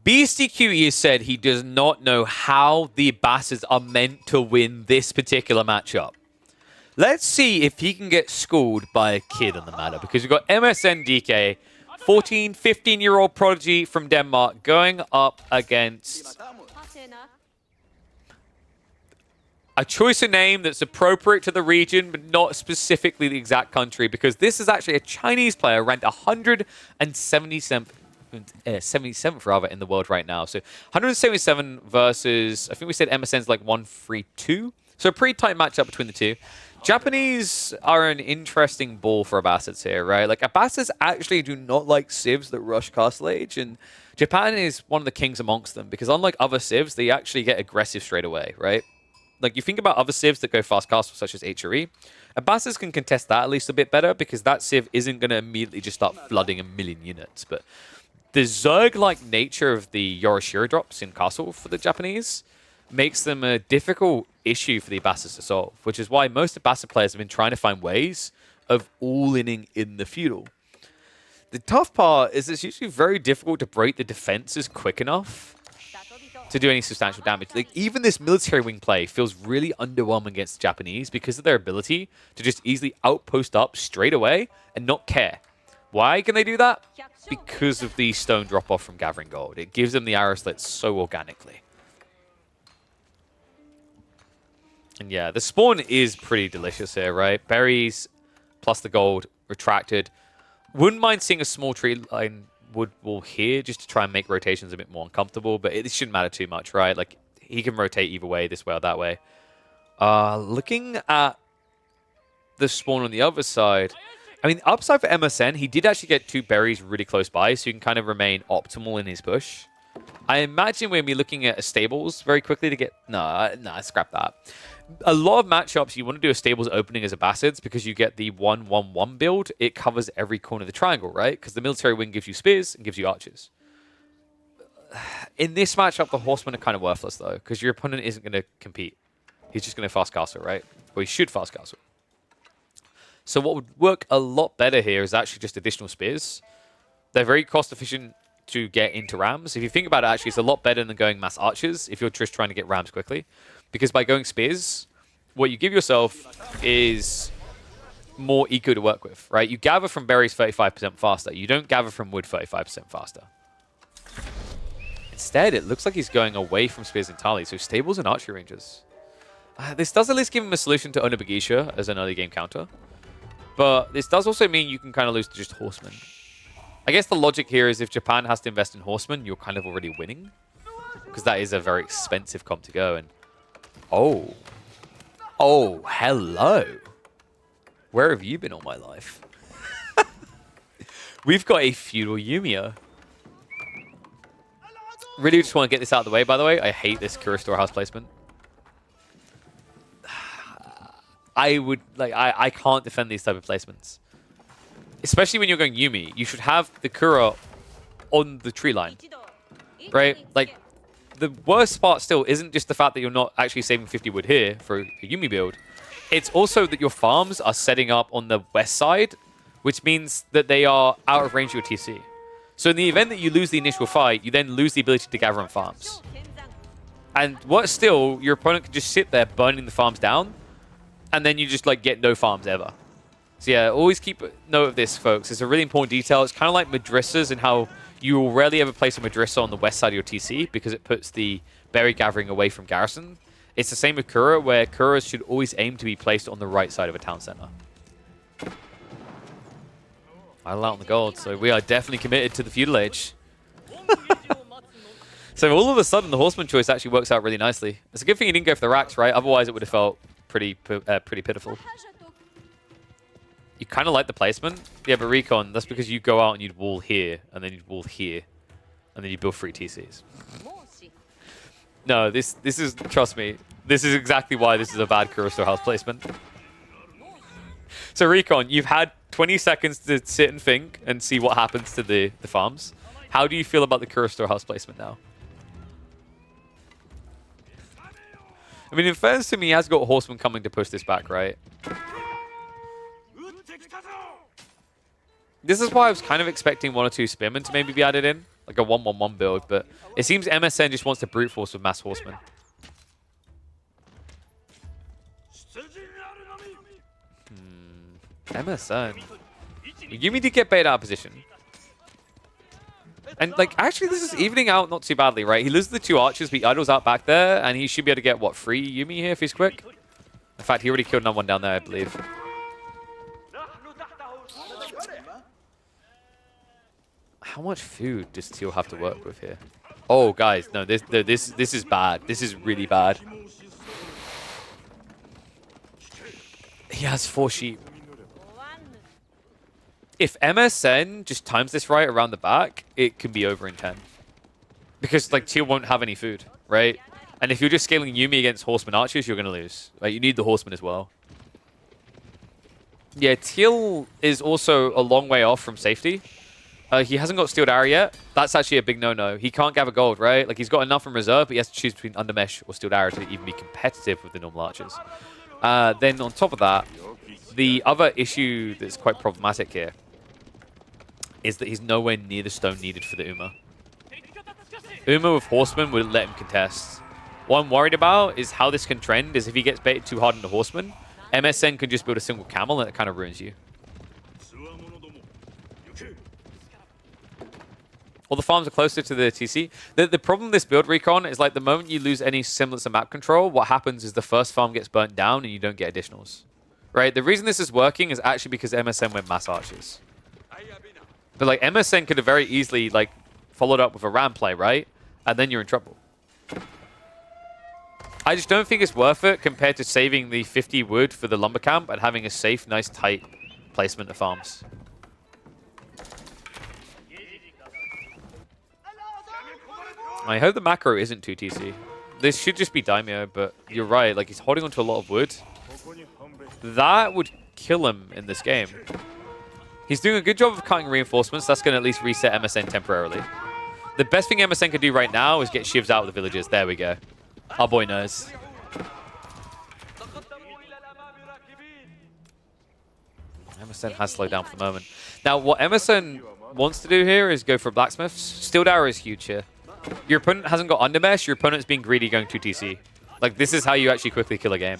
Beastie Cutie has said he does not know how the Abbasids are meant to win this particular matchup. Let's see if he can get schooled by a kid on the matter, because we've got MSN DK, 14, 15-year-old prodigy from Denmark, going up against a choice of name that's appropriate to the region, but not specifically the exact country, because this is actually a Chinese player ranked 177th 77th rather in the world right now. So 177 versus, I think we said MSN's like 132. So a pretty tight matchup between the two. Japanese are an interesting ball for Abbasids here, right? Like, Abbasids actually do not like civs that rush Castle Age, and Japan is one of the kings amongst them, because unlike other civs, they actually get aggressive straight away, right? Like, you think about other civs that go fast castle, such as HRE, Abbasids can contest that at least a bit better, because that civ isn't going to immediately just start flooding a million units. But the Zerg-like nature of the Yorishiro drops in castle for the Japanese makes them a difficult issue for the Abbasids to solve, which is why most Abbasid players have been trying to find ways of all-inning in the feudal. The tough part is it's usually very difficult to break the defenses quick enough to do any substantial damage. Like, even this military wing play feels really underwhelming against the Japanese because of their ability to just easily outpost up straight away and not care. Why can they do that? Because of the stone drop-off from gathering gold. It gives them the arrow slits so organically. And yeah, the spawn is pretty delicious here, right? Berries plus the gold retracted. Wouldn't mind seeing a small tree line wood wall here just to try and make rotations a bit more uncomfortable, but it shouldn't matter too much, right? Like, he can rotate either way, this way or that way. Looking at the spawn on the other side, I mean, upside for MSN, he did actually get 2 berries really close by, so he can kind of remain optimal in his push. I imagine we'll be looking at a stables very quickly to get... Nah, scrap that. A lot of matchups, you want to do a stables opening as Abbasids because you get the 1-1-1 build. It covers every corner of the triangle, right? Because the military wing gives you spears and gives you archers. In this matchup, the horsemen are kind of worthless, though, because your opponent isn't going to compete. He's just going to fast castle, right? Or he should fast castle. So what would work a lot better here is actually just additional spears. They're very cost efficient to get into rams. If you think about it, actually, it's a lot better than going mass archers if you're just trying to get rams quickly. Because by going spears, what you give yourself is more eco to work with, right? You gather from berries 35% faster. You don't gather from wood 35% faster. Instead, it looks like he's going away from spears entirely. So stables and archery ranges. This does at least give him a solution to Onabagisha as an early game counter. But this does also mean you can kind of lose to just horsemen. I guess the logic here is if Japan has to invest in horsemen, you're kind of already winning. Because that is a very expensive comp to go. And oh, hello. Where have you been all my life? We've got a feudal Yumiya. Really just want to get this out of the way, by the way. I hate this Kura Storehouse placement. I can't defend these type of placements. Especially when you're going Yumi. You should have the Kura on the tree line. Right? Like, the worst part still isn't just the fact that you're not actually saving 50 wood here for a Yumi build. It's also that your farms are setting up on the west side, which means that they are out of range of your TC. So in the event that you lose the initial fight, you then lose the ability to gather on farms. And what's still, your opponent can just sit there burning the farms down, and then you just like get no farms ever. So yeah, always keep note of this, folks. It's a really important detail. It's kind of like Madrissas and how you will rarely ever place a Madrissa on the west side of your TC because it puts the berry gathering away from garrison. It's the same with Kura, where Kuras should always aim to be placed on the right side of a town center. Idle out on the gold, so we are definitely committed to the feudal age. So all of a sudden, the horseman choice actually works out really nicely. It's a good thing you didn't go for the racks, right? Otherwise, it would have felt pretty pitiful. You kind of like the placement. Yeah, but Recon, that's because you go out and you'd wall here, and then you'd wall here, and then you build 3 TCs. No, this is, trust me, this is exactly why this is a bad Kura Storehouse placement. So Recon, you've had 20 seconds to sit and think and see what happens to the farms. How do you feel about the Kura Storehouse placement now? I mean, in fairness to me, he has got horsemen coming to push this back, right? This is why I was kind of expecting 1 or 2 spearmen to maybe be added in. like a 1-1-1 build, but it seems MSN just wants to brute force with mass horsemen. MSN. Yumi did get baited out of position. And, like, actually, this is evening out not too badly, right? He loses the 2 archers, but he idles out back there, and he should be able to get, what, 3 Yumi here if he's quick? In fact, he already killed another one down there, I believe. How much food does Teal have to work with here? Oh, guys, no, this is bad. This is really bad. He has 4 sheep. If MSN just times this right around the back, it can be over in 10. Because, like, Teal won't have any food, right? And if you're just scaling Yumi against horseman archers, you're going to lose. Right? You need the horseman as well. Yeah, Teal is also a long way off from safety. He hasn't got Steeled Arrow yet. That's actually a big no-no. He can't gather gold, right? Like, he's got enough from reserve, but he has to choose between Undermesh or Steeled Arrow to even be competitive with the normal archers. Then on top of that, the other issue that's quite problematic here is that he's nowhere near the stone needed for the Uma. Uma with Horseman would let him contest. What I'm worried about is how this can trend is if he gets baited too hard into Horseman, MSN can just build a single camel and it kind of ruins you. All the farms are closer to the TC. The problem with this build, Recon, is like the moment you lose any semblance of map control, what happens is the first farm gets burnt down and you don't get additionals. Right? The reason this is working is actually because MSN went mass archers. But like MSN could have very easily like followed up with a ram play, right? And then you're in trouble. I just don't think it's worth it compared to saving the 50 wood for the lumber camp and having a safe, nice, tight placement of farms. I hope the macro isn't 2 TC. This should just be Daimyo, but you're right. Like, he's holding onto a lot of wood. That would kill him in this game. He's doing a good job of cutting reinforcements. That's going to at least reset MSN temporarily. The best thing MSN can do right now is get shivs out of the villages. There we go. Our boy knows. MSN has slowed down for the moment. Now, what MSN wants to do here is go for Blacksmiths. Steeled Arrow is huge here. Your opponent hasn't got Undermesh. Your opponent's being greedy going 2 TC. Like, this is how you actually quickly kill a game.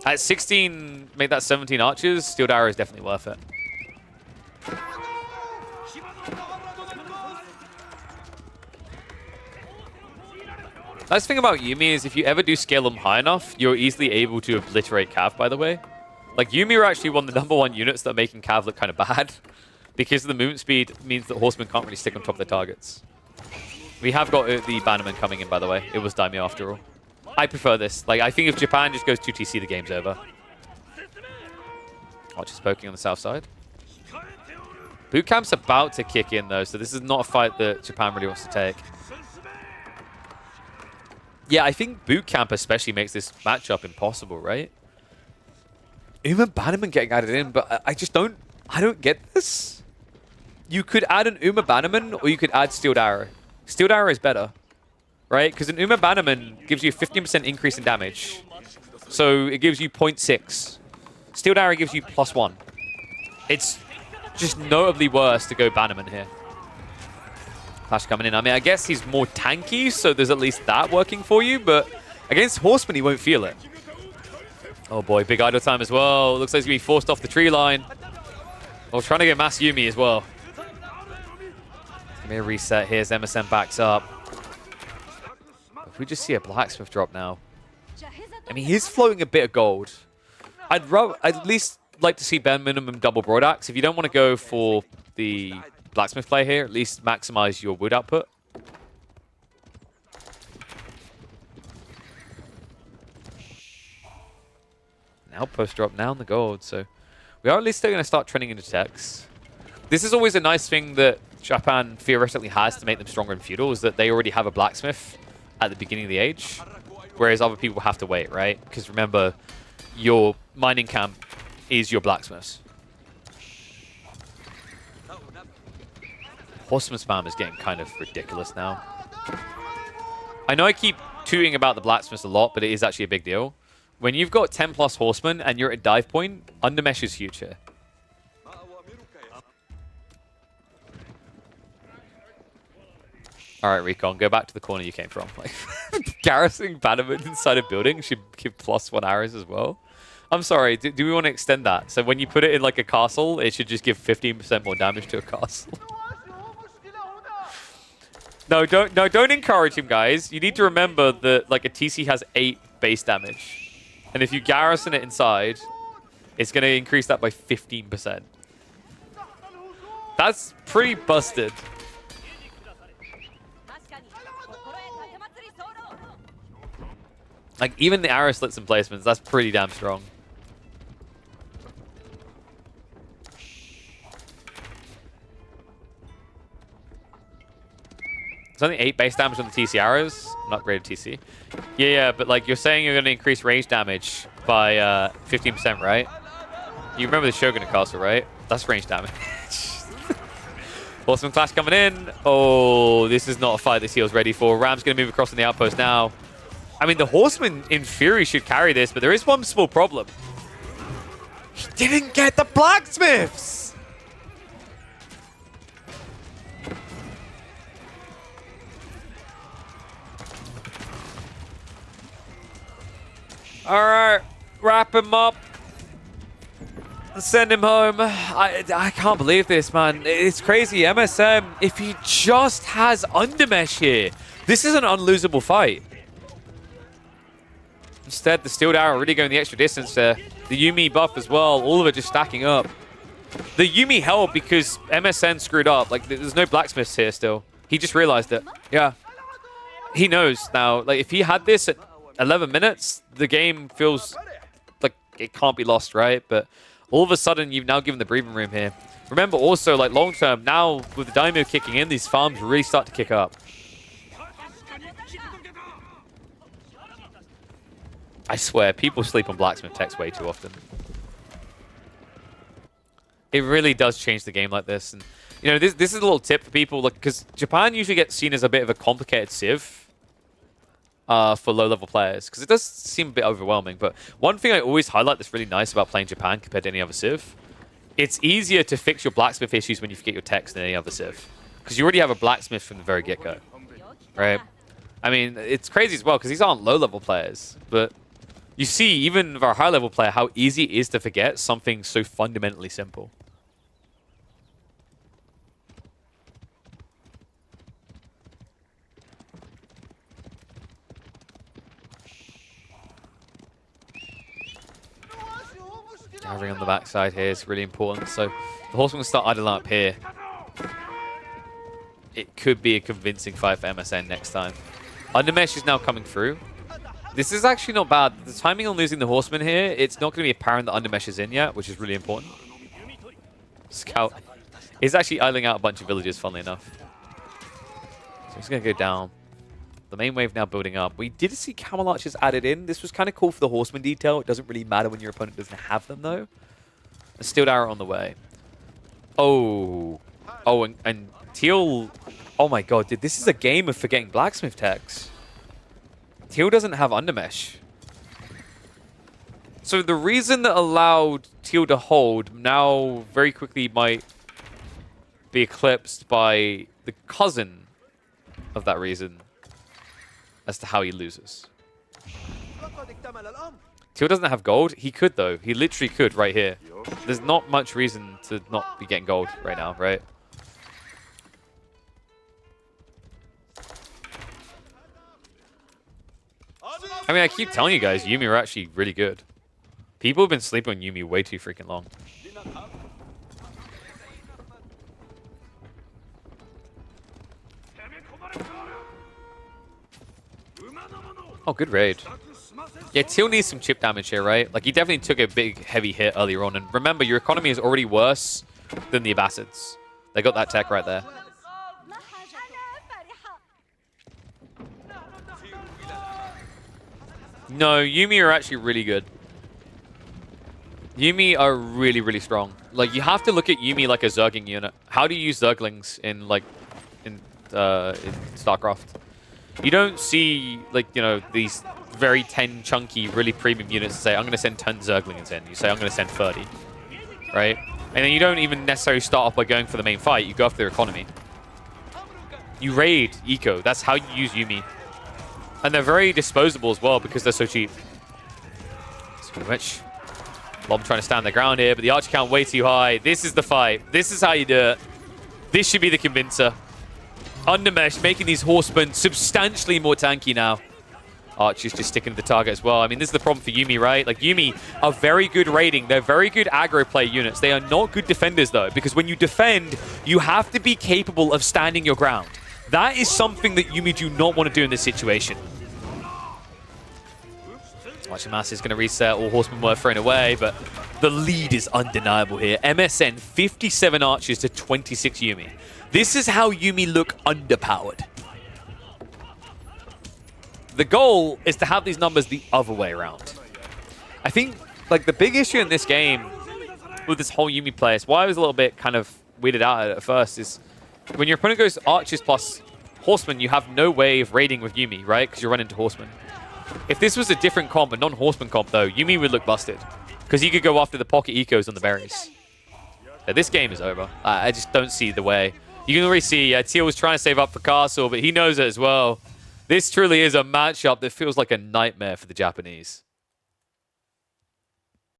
At 16, make that 17 archers. Steeled Arrow is definitely worth it. Nice thing about Yumi is if you ever do scale them high enough, you're easily able to obliterate Cav, by the way. Like, Yumi are actually one of the #1 units that are making Cav look kind of bad. Because the movement speed means that horsemen can't really stick on top of their targets. We have got the Bannerman coming in, by the way. It was Daimyo after all. I prefer this. Like, I think if Japan just goes 2 TC, the game's over. Archer's poking on the south side. Boot camp's about to kick in, though, so this is not a fight that Japan really wants to take. Yeah, I think boot camp especially makes this matchup impossible, right? Even Bannerman getting added in, but I just don't... I don't get this. You could add an Uma Bannerman, or you could add Steeled Arrow. Steeled Arrow is better, right? Because an Uma Bannerman gives you a 15% increase in damage. So it gives you 0.6. Steeled Arrow gives you +1. It's just notably worse to go Bannerman here. Clash coming in. I mean, I guess he's more tanky, so there's at least that working for you, but against Horseman, he won't feel it. Oh boy, big idle time as well. Looks like he's going to be forced off the tree line. Oh, trying to get Mass Yumi as well. Give me a reset here as MSN backs up. If we just see a Blacksmith drop now. I mean, he's floating a bit of gold. I'd at least like to see bare minimum double broad axe. If you don't want to go for the Blacksmith play here, at least maximize your wood output. An outpost drop now in the gold, so we are at least still going to start trending into techs. This is always a nice thing that Japan theoretically has to make them stronger in feudal, is that they already have a blacksmith at the beginning of the age, whereas other people have to wait, right? Because remember, your mining camp is your blacksmiths. Horseman spam is getting kind of ridiculous now. I know I keep tooting about the blacksmiths a lot, but it is actually a big deal. When you've got 10 plus horsemen and you're at a dive point, Undermesh is huge here. All right, Recon, go back to the corner you came from. Like, garrisoning Bannerman inside a building should give +1 arrows as well. I'm sorry, do we want to extend that? So when you put it in like a castle, it should just give 15% more damage to a castle. No, don't encourage him, guys. You need to remember that like a TC has 8 base damage. And if you garrison it inside, it's going to increase that by 15%. That's pretty busted. Like, even the arrow slits and placements, that's pretty damn strong. It's only 8 base damage on the TC arrows. An upgraded TC. Yeah, but like, you're saying you're going to increase range damage by 15%, right? You remember the Shogun at Castle, right? That's range damage. Horseman Clash coming in. Oh, this is not a fight that Teal's ready for. Ram's going to move across on the outpost now. I mean, the Horseman, in theory, should carry this, but there is one small problem. He didn't get the Blacksmiths! All right, wrap him up. Send him home. I can't believe this, man. It's crazy. MSM, if he just has Undermesh here, this is an unlosable fight. Instead, the Steel Arrow really going the extra distance there. The Yuumi buff as well. All of it just stacking up. The Yuumi held because MSN screwed up. Like, there's no Blacksmiths here still. He just realized it. Yeah. He knows now. Like, if he had this at 11 minutes, the game feels like it can't be lost, right? But all of a sudden, you've now given the breathing room here. Remember also, like, long term, now with the Daimyo kicking in, these farms really start to kick up. I swear, people sleep on Blacksmith techs way too often. It really does change the game like this. And, you know, this is a little tip for people, like, because Japan usually gets seen as a bit of a complicated civ for low-level players, because it does seem a bit overwhelming. But one thing I always highlight that's really nice about playing Japan compared to any other civ, it's easier to fix your Blacksmith issues when you forget your techs than any other civ, because you already have a Blacksmith from the very get-go, right? I mean, it's crazy as well, because these aren't low-level players, but you see, even with our high-level player, how easy it is to forget something so fundamentally simple. Gathering on the backside here is really important. So the Horseman will start idling up here. It could be a convincing fight for MSN next time. Undermesh is now coming through. This is actually not bad. The timing on losing the Horseman here, it's not going to be apparent that Undermesh is in yet, which is really important. Scout is actually idling out a bunch of villages, funnily enough. So he's going to go down. The main wave now building up. We did see Camel Archers added in. This was kind of cool for the Horseman detail. It doesn't really matter when your opponent doesn't have them, though. A Steel Arrow on the way. Oh. Oh, and Teal... Oh my god, dude. This is a game of forgetting Blacksmith techs. Teal doesn't have Undermesh. So the reason that allowed Teal to hold now very quickly might be eclipsed by the cousin of that reason as to how he loses. Teal doesn't have gold. He could, though. He literally could right here. There's not much reason to not be getting gold right now, right? I mean, I keep telling you guys, Yuumi are actually really good. People have been sleeping on Yuumi way too freaking long. Oh, good raid. Yeah, Teal needs some chip damage here, right? Like, he definitely took a big, heavy hit earlier on. And remember, your economy is already worse than the Abbasids. They got that tech right there. No, Yuumi are actually really good. Yuumi are really, really strong. Like, you have to look at Yuumi like a Zergling unit. How do you use Zerglings in, like, in StarCraft? You don't see, like, you know, these very 10 chunky, really premium units that say, I'm going to send 10 Zerglings in. You say, I'm going to send 30. Right? And then you don't even necessarily start off by going for the main fight. You go after their economy. You raid eco. That's how you use Yuumi. And they're very disposable as well because they're so cheap. It's pretty much Lob trying to stand their ground here, but the archer count way too high. This is the fight. This is how you do it. This should be the convincer. Undermesh making these horsemen substantially more tanky now. Archer's just sticking to the target as well. I mean, this is the problem for Yuumi, right? Like, Yuumi are very good raiding. They're very good aggro play units. They are not good defenders, though, because when you defend, you have to be capable of standing your ground. That is something that Yuumi do not want to do in this situation. Mass is going to reset. All horsemen were thrown away, but the lead is undeniable here. MSN, 57 archers to 26 Yuumi. This is how Yuumi look underpowered. The goal is to have these numbers the other way around. I think, like, the big issue in this game with this whole Yuumi play is why I was a little bit kind of weirded out at first is when your opponent goes archers plus horsemen, you have no way of raiding with Yuumi, right? Because you run into horsemen. If this was a different comp, a non-horseman comp, though, Yuumi would look busted. Because he could go after the pocket ecos on the berries. Yeah, this game is over. I just don't see the way. You can already see Teal was trying to save up for Castle, but he knows it as well. This truly is a matchup that feels like a nightmare for the Japanese.